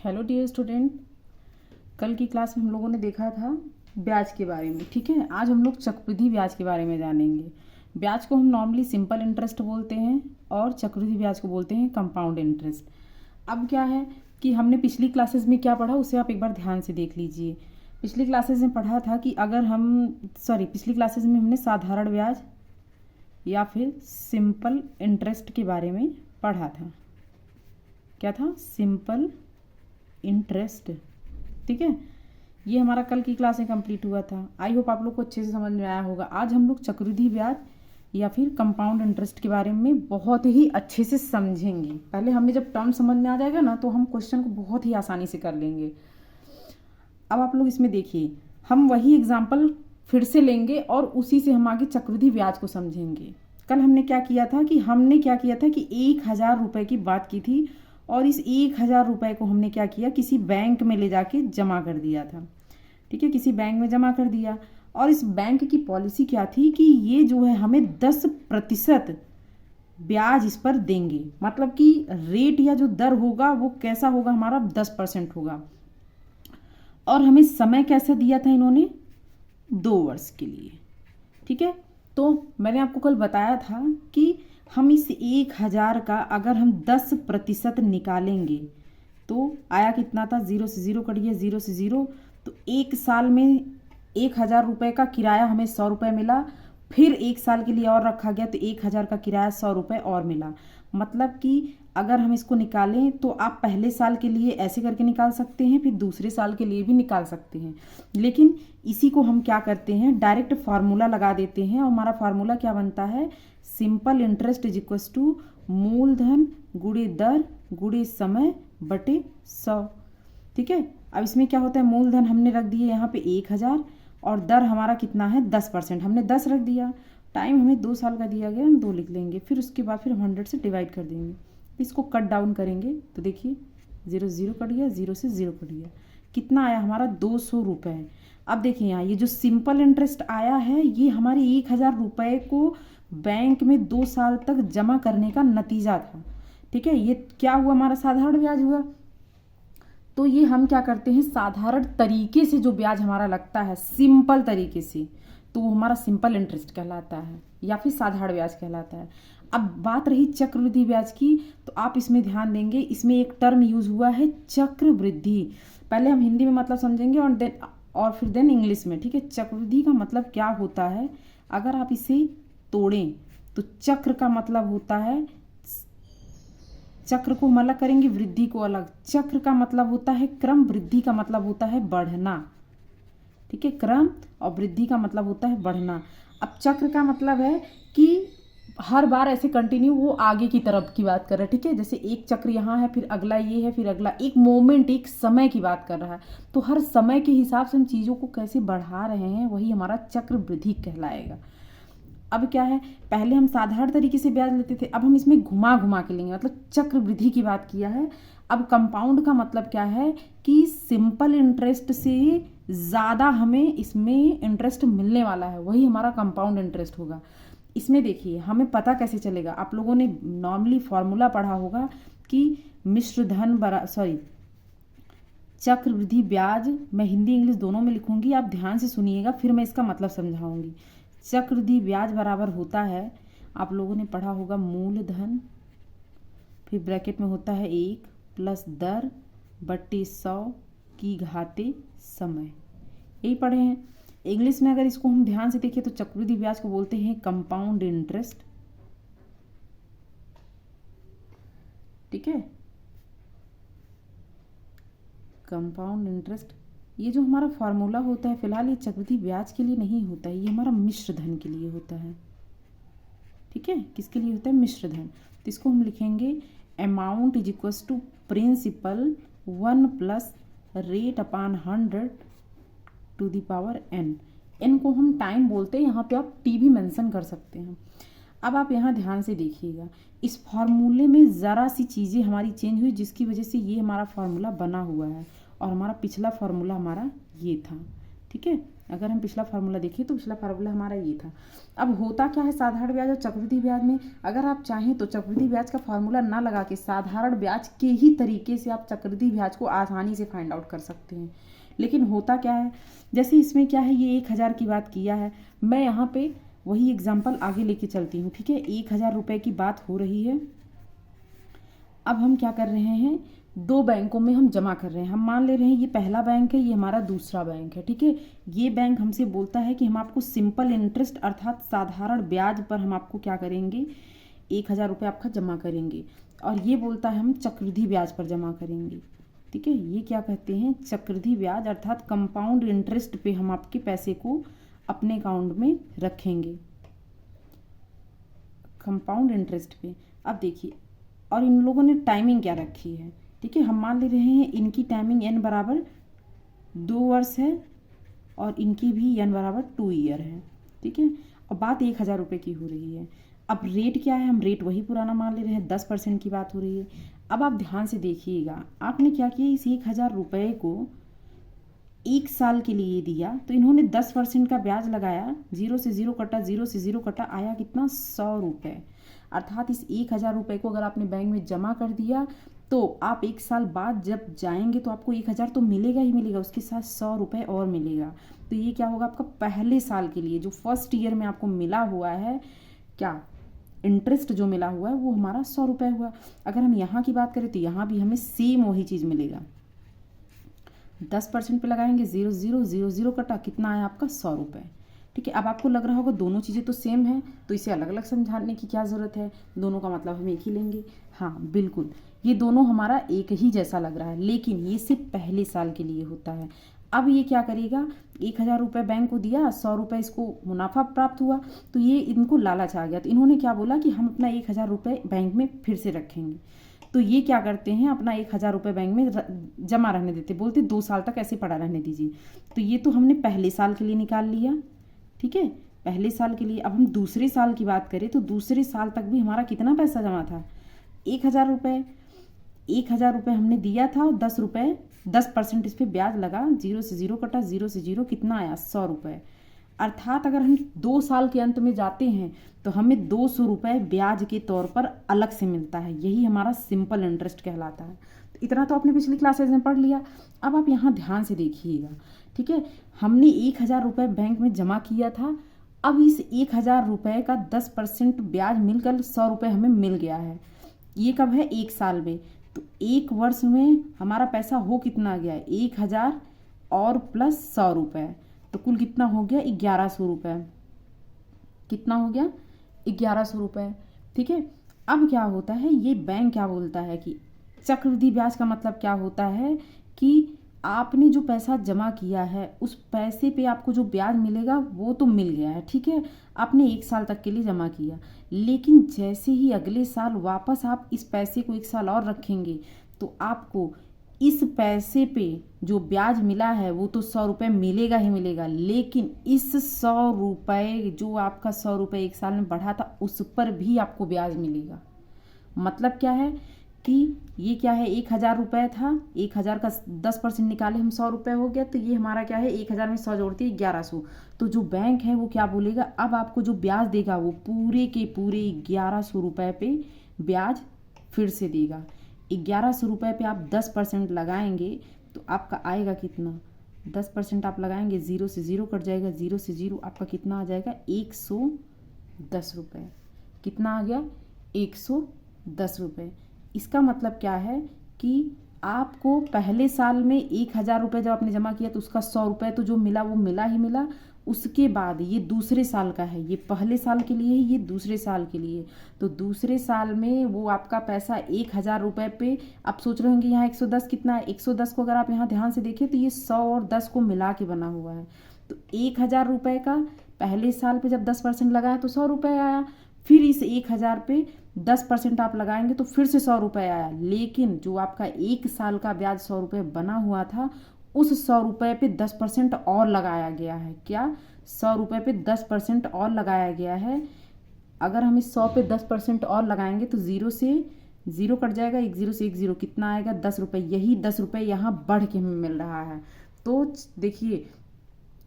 Hello dear student, कल की class में हम लोगों ने देखा था ब्याज के बारे में। ठीक है, आज हम लोग चक्रवृद्धि ब्याज के बारे में जानेंगे। ब्याज को हम नॉर्मली सिंपल इंटरेस्ट बोलते हैं और चक्रवृद्धि ब्याज को बोलते हैं कंपाउंड इंटरेस्ट। अब क्या है कि हमने पिछली क्लासेस में क्या पढ़ा उसे आप एक बार ध्यान से देख लीजिए। पिछली क्लासेस में पढ़ा था कि पिछली क्लासेस में हमने साधारण ब्याज या फिर सिंपल इंटरेस्ट के बारे में पढ़ा था। क्या था? Simple interest. ठीक है, ये हमारा कल की क्लास में कंप्लीट हुआ था। आई होप आप लोग को अच्छे से समझ में आया होगा। आज हम लोग चक्रवृद्धि ब्याज या फिर कंपाउंड इंटरेस्ट के बारे में बहुत ही अच्छे से समझेंगे। पहले हमें जब टर्म समझ में आ जाएगा ना तो हम क्वेश्चन को बहुत ही आसानी से कर लेंगे। अब आप लोग इसमें देखिए, हम वही एग्जाम्पल फिर से लेंगे और उसी से हम आगे चक्रवृद्धि ब्याज को समझेंगे। कल हमने क्या किया था कि 1,000 रुपये की बात की थी और इस 1,000 रुपये को हमने क्या किया, किसी बैंक में ले जाके जमा कर दिया था। ठीक है, किसी बैंक में जमा कर दिया और इस बैंक की पॉलिसी क्या थी कि ये जो है हमें 10% ब्याज इस पर देंगे। मतलब कि रेट या जो दर होगा वो कैसा होगा, हमारा 10% होगा। और हमें समय कैसा दिया था इन्होंने, 2 वर्ष के लिए। ठीक है, तो मैंने आपको कल बताया था कि हम इस 1,000 का अगर हम 10% निकालेंगे तो आया कितना था, 0 से 0 कट गया, 0 से 0, तो 1 साल में 1,000 रुपये का किराया हमें 100 रुपये मिला। फिर 1 साल के लिए और रखा गया तो 1,000 का किराया 100 रुपये और मिला। मतलब कि अगर हम इसको निकालें तो आप पहले साल के लिए ऐसे करके निकाल सकते हैं, फिर दूसरे साल के लिए भी निकाल सकते हैं। लेकिन इसी को हम क्या करते हैं, डायरेक्ट फार्मूला लगा देते हैं और हमारा फार्मूला क्या बनता है, simple interest is equals to मूलधन गुणे दर गुणे समय बटे 100। ठीक है, अब इसमें क्या होता है, मूलधन हमने रख दिए यहाँ पे 1,000 और दर हमारा कितना है 10%, हमने 10 रख दिया। टाइम हमें 2 साल का दिया गया, हम 2 लिख लेंगे। फिर उसके बाद फिर हम 100 से डिवाइड कर देंगे। इसको कट डाउन करेंगे तो देखिए 0 0 कट गया, 0 से 0 कट गया। कितना आया हमारा, 200 रुपये। अब देखिए यहाँ ये जो सिंपल इंटरेस्ट आया है ये हमारे 1,000 रुपये को बैंक में 2 साल तक जमा करने का नतीजा था। ठीक है, ये क्या हुआ, हमारा साधारण ब्याज हुआ। तो ये हम क्या करते हैं, साधारण तरीके से जो ब्याज हमारा लगता है सिंपल तरीके से, तो वो हमारा सिंपल इंटरेस्ट कहलाता है या फिर साधारण ब्याज कहलाता है। अब बात रही चक्रवृद्धि ब्याज की, तो आप इसमें ध्यान देंगे, इसमें एक टर्म यूज हुआ है चक्रवृद्धि। पहले हम हिंदी में मतलब समझेंगे और फिर देन इंग्लिश में। ठीक है, चक्रवृद्धि का मतलब क्या होता है, अगर आप इसे तोड़ें तो चक्र का मतलब होता है, चक्र को हम अलग करेंगे, वृद्धि को अलग। चक्र का मतलब होता है क्रम, वृद्धि का मतलब होता है बढ़ना। ठीक है, क्रम और वृद्धि का मतलब होता है बढ़ना। अब चक्र का मतलब है कि हर बार ऐसे कंटिन्यू वो आगे की तरफ की बात कर रहा है। ठीक है, जैसे एक चक्र यहाँ है, फिर अगला ये है, फिर अगला, एक मोमेंट, एक समय की बात कर रहा है। तो हर समय के हिसाब से हम चीज़ों को कैसे बढ़ा रहे हैं, वही हमारा चक्रवृद्धि कहलाएगा। अब क्या है, पहले हम साधारण तरीके से ब्याज लेते थे, अब हम इसमें घुमा घुमा के लेंगे, मतलब चक्रवृद्धि की बात किया है। अब कंपाउंड का मतलब क्या है कि सिंपल इंटरेस्ट से ज़्यादा हमें इसमें इंटरेस्ट मिलने वाला है, वही हमारा कंपाउंड इंटरेस्ट होगा। इसमें देखिए हमें पता कैसे चलेगा, आप लोगों ने नॉर्मली फॉर्मूला पढ़ा होगा कि मिश्र धन चक्रवृद्धि ब्याज, मैं हिंदी इंग्लिश दोनों में लिखूंगी, आप ध्यान से सुनिएगा, फिर मैं इसका मतलब समझाऊंगी। चक्रवृद्धि ब्याज बराबर होता है, आप लोगों ने पढ़ा होगा, मूलधन, फिर ब्रैकेट में होता है 1 प्लस दर बट्टे 100 की घाते समय। यही पढ़े हैं। इंग्लिश में अगर इसको हम ध्यान से देखें तो चक्रवृद्धि ब्याज को बोलते हैं कंपाउंड इंटरेस्ट। ठीक है, कंपाउंड इंटरेस्ट। ये जो हमारा फॉर्मूला होता है, फिलहाल ये चक्रवृद्धि ब्याज के लिए नहीं होता है, ये हमारा मिश्र धन के लिए होता है। ठीक है, किसके लिए होता है, मिश्र धन। तो इसको हम लिखेंगे amount is equals to principal 1 plus rate upon 100 to the power n। n को हम टाइम बोलते हैं, यहाँ पे आप t भी मेंशन कर सकते हैं। अब आप यहाँ ध्यान से देखिएगा, इस फार्मूले में ज़रा सी चीज़ें हमारी चेंज हुई जिसकी वजह से ये हमारा फार्मूला बना हुआ है और हमारा पिछला फार्मूला हमारा ये था। ठीक है। अगर हम पिछला फार्मूला देखिए तो पिछला फार्मूला हमारा ये था। अब होता क्या है साधारण ब्याज और चक्रवृद्धि ब्याज में, अगर आप चाहें तो चक्रवृद्धि ब्याज का फार्मूला ना लगा के साधारण ब्याज के ही तरीके से आप चक्रवृद्धि ब्याज को आसानी से फाइंड आउट कर सकते हैं। लेकिन होता क्या है, जैसे इसमें क्या है, ये 1000 की बात किया है, मैं यहाँ पे वही एग्जाम्पल आगे लेके चलती हूँ, ठीक है। 1000 रुपये की बात हो रही है। अब हम क्या कर रहे हैं, दो बैंकों में हम जमा कर रहे हैं। हम मान ले रहे हैं ये पहला बैंक है, ये हमारा दूसरा बैंक है, ठीक है। ये बैंक हमसे बोलता है कि हम आपको सिंपल इंटरेस्ट अर्थात साधारण ब्याज पर हम आपको क्या करेंगे, 1000 रुपये आपका जमा करेंगे, और ये बोलता है हम चक्रवृद्धि ब्याज पर जमा करेंगे, ठीक है। ये क्या कहते हैं, चक्रवृद्धि ब्याज अर्थात कंपाउंड इंटरेस्ट पे हम आपके पैसे को अपने अकाउंट में रखेंगे, कंपाउंड इंटरेस्ट पे। अब देखिए, और इन लोगों ने टाइमिंग क्या रखी है, ठीक है। हम मान ले रहे हैं इनकी टाइमिंग n बराबर 2 वर्ष है और इनकी भी n बराबर 2 ईयर है, ठीक है। और बात 1000 रुपये की हो रही है। अब रेट क्या है, हम रेट वही पुराना मान ले रहे हैं, 10% की बात हो रही है। अब आप ध्यान से देखिएगा, आपने क्या किया, इस 1000 रुपये को 1 साल के लिए दिया तो इन्होंने 10% का ब्याज लगाया, 0 से 0 कटा, 0 से 0 कटा, आया कितना, 100 रुपये। अर्थात इस 1000 रुपये को अगर आपने बैंक में जमा कर दिया तो आप 1 साल बाद जब जाएंगे तो आपको 1000 तो मिलेगा ही मिलेगा, उसके साथ 100 रुपये और मिलेगा। तो ये क्या होगा, आपका पहले साल के लिए जो फर्स्ट ईयर में आपको मिला हुआ है, क्या इंटरेस्ट जो मिला हुआ है वो हमारा 100 रुपये हुआ। अगर हम यहाँ की बात करें तो यहाँ भी हमें सेम वही चीज़ मिलेगा, 10% पे लगाएंगे, 0 0 0 0 कटा, कितना आया आपका, 100 रुपये, ठीक है। अब आपको लग रहा होगा दोनों चीज़ें तो सेम है, तो इसे अलग अलग समझाने की क्या ज़रूरत है, दोनों का मतलब हम एक ही लेंगे। हाँ बिल्कुल, ये दोनों हमारा एक ही जैसा लग रहा है, लेकिन ये सिर्फ पहले साल के लिए होता है। अब ये क्या करेगा, 1000 रुपये बैंक को दिया, 100 रुपये इसको मुनाफा प्राप्त हुआ, तो ये इनको लालच आ गया, तो इन्होंने क्या बोला कि हम अपना 1000 रुपये बैंक में फिर से रखेंगे। तो ये क्या करते हैं, अपना 1000 रुपये बैंक में जमा रहने देते, बोलते 2 साल तक ऐसे पड़ा रहने दीजिए। तो ये तो हमने पहले साल के लिए निकाल लिया, ठीक है, पहले साल के लिए। अब हम दूसरे साल की बात करें तो दूसरे साल तक भी हमारा कितना पैसा जमा था, 1000 रुपये। 1000 रुपये हमने दिया था और 10 रुपये 10% इस पर ब्याज लगा, 0 से 0 कटा, 0 से 0, कितना आया, 100 रुपये। अर्थात अगर हम 2 साल के अंत में जाते हैं तो हमें 200 रुपये ब्याज के तौर पर अलग से मिलता है, यही हमारा सिंपल इंटरेस्ट कहलाता है। तो इतना तो आपने पिछली क्लासेज में पढ़ लिया। अब आप यहाँ ध्यान से देखिएगा, ठीक है। हमने 1000 रुपये बैंक में जमा किया था, अब इस 1000 रुपये का 10% ब्याज मिलकर 100 रुपये हमें मिल गया है। ये कब है, 1 साल में। तो 1 वर्ष में हमारा पैसा हो कितना गया, 1000 और प्लस 100 रुपये, तो कुल कितना हो गया, 1100 रुपये। कितना हो गया, 1100 रुपये, ठीक है। अब क्या होता है, ये बैंक क्या बोलता है कि चक्रवृद्धि ब्याज का मतलब क्या होता है कि आपने जो पैसा जमा किया है उस पैसे पे आपको जो ब्याज मिलेगा वो तो मिल गया है, ठीक है। आपने 1 साल तक के लिए जमा किया, लेकिन जैसे ही अगले साल वापस आप इस पैसे को 1 साल और रखेंगे तो आपको इस पैसे पे जो ब्याज मिला है वो तो 100 रुपये मिलेगा ही मिलेगा, लेकिन इस 100 रुपये जो आपका 100 रुपये 1 साल में बढ़ा था उस पर भी आपको ब्याज मिलेगा। मतलब क्या है कि ये क्या है, 1000 रुपये था, 1000 का 10% निकाले हम, 100 रुपये हो गया, तो ये हमारा क्या है, 1000 में 100 जोड़ती है 1100। तो जो बैंक है वो क्या बोलेगा, अब आपको जो ब्याज देगा वो पूरे के पूरे 1100 रुपये पे ब्याज फिर से देगा। 1100 रुपये पे आप 10% लगाएंगे तो आपका आएगा कितना, 10% आप लगाएंगे, 0 से 0 कट जाएगा, 0 से 0 आपका कितना आ जाएगा, 110 रुपये। कितना आ गया, 110 रुपये। इसका मतलब क्या है कि आपको पहले साल में 1000 रुपये जब आपने जमा किया तो उसका 100 रुपये तो जो मिला वो मिला ही मिला। उसके बाद ये दूसरे साल का है, ये पहले साल के लिए है, ये दूसरे साल के लिए। तो दूसरे साल में वो आपका पैसा 1000 रुपये पे, आप सोच रहे होंगे यहाँ 110 कितना है, 110 को अगर आप यहाँ ध्यान से देखें तो ये 100 और 10 को मिला के बना हुआ है। तो 1000 रुपये का पहले साल पे जब 10% लगाया तो 100 रुपये आया, फिर इस 1000 पे 10% आप लगाएंगे तो फिर से 100 रुपये आया, लेकिन जो आपका 1 साल का ब्याज 100 रुपये बना हुआ था उस 100 रुपये पे 10% और लगाया गया है। क्या, 100 रुपये पे 10% और लगाया गया है। अगर हम इस 100 पे 10% और लगाएंगे तो 0 से 0 कट जाएगा, 1 0 से 1 0, कितना आएगा, 10 रुपये। यही 10 रुपये यहाँ बढ़ के हमें मिल रहा है। तो देखिए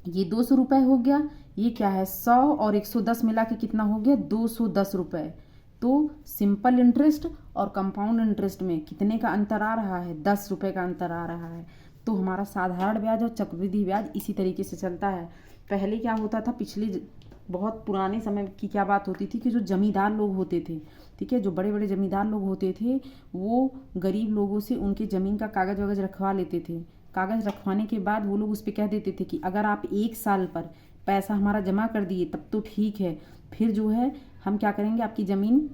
ये 200 रुपये हो गया, ये क्या है 100 और 110 मिला के कितना हो गया 210 रुपये। तो सिंपल इंटरेस्ट और कंपाउंड इंटरेस्ट में कितने का अंतर आ रहा है, 10 रुपये का अंतर आ रहा है। तो हमारा साधारण ब्याज और चक्रवृद्धि ब्याज इसी तरीके से चलता है। पहले क्या होता था, पिछले बहुत पुराने समय की क्या बात होती थी कि जो जमींदार लोग होते थे, ठीक है, जो बड़े बड़े जमींदार लोग होते थे, वो गरीब लोगों से उनके ज़मीन का कागज़ वगज़ रखवा लेते थे। कागज़ रखवाने के बाद वो लोग उस पर कह देते थे कि अगर आप 1 साल पर पैसा हमारा जमा कर दिए तब तो ठीक है, फिर जो है हम क्या करेंगे, आपकी ज़मीन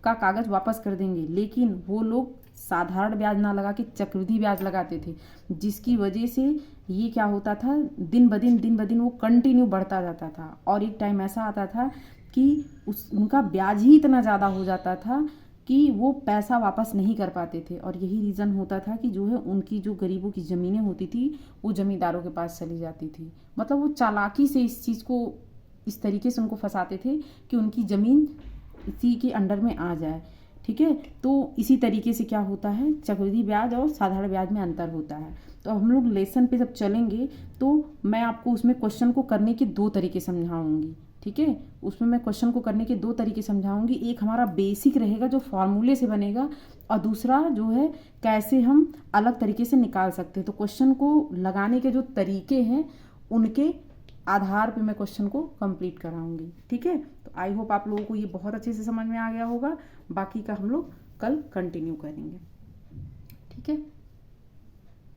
का कागज़ वापस कर देंगे। लेकिन वो लोग साधारण ब्याज ना लगा के चक्रवृद्धि ब्याज लगाते थे, जिसकी वजह से ये क्या होता था, दिन ब दिन वो कंटिन्यू बढ़ता जाता था। और एक टाइम ऐसा आता था कि उनका ब्याज ही इतना ज़्यादा हो जाता था कि वो पैसा वापस नहीं कर पाते थे। और यही रीज़न होता था कि जो है उनकी जो गरीबों की ज़मीनें होती थी वो ज़मींदारों के पास चली जाती थी। मतलब वो चालाकी से इस चीज़ को इस तरीके से उनको फंसाते थे कि उनकी ज़मीन इसी के अंडर में आ जाए, ठीक है। तो इसी तरीके से क्या होता है, चक्रवृद्धि ब्याज और साधारण ब्याज में अंतर होता है। तो हम लोग लेसन पे जब चलेंगे तो मैं आपको उसमें क्वेश्चन को करने के 2 तरीके समझाऊंगी, ठीक है। उसमें मैं क्वेश्चन को करने के 2 तरीके समझाऊंगी। एक हमारा बेसिक रहेगा जो फॉर्मूले से बनेगा, और दूसरा जो है कैसे हम अलग तरीके से निकाल सकते हैं। तो क्वेश्चन को लगाने के जो तरीके हैं उनके आधार पे मैं क्वेश्चन को कंप्लीट कराऊंगी, ठीक है। तो आई होप आप लोगों को ये बहुत अच्छे से समझ में आ गया होगा। बाकी का हम लोग कल कंटिन्यू करेंगे, ठीक है।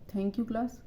Thank you class.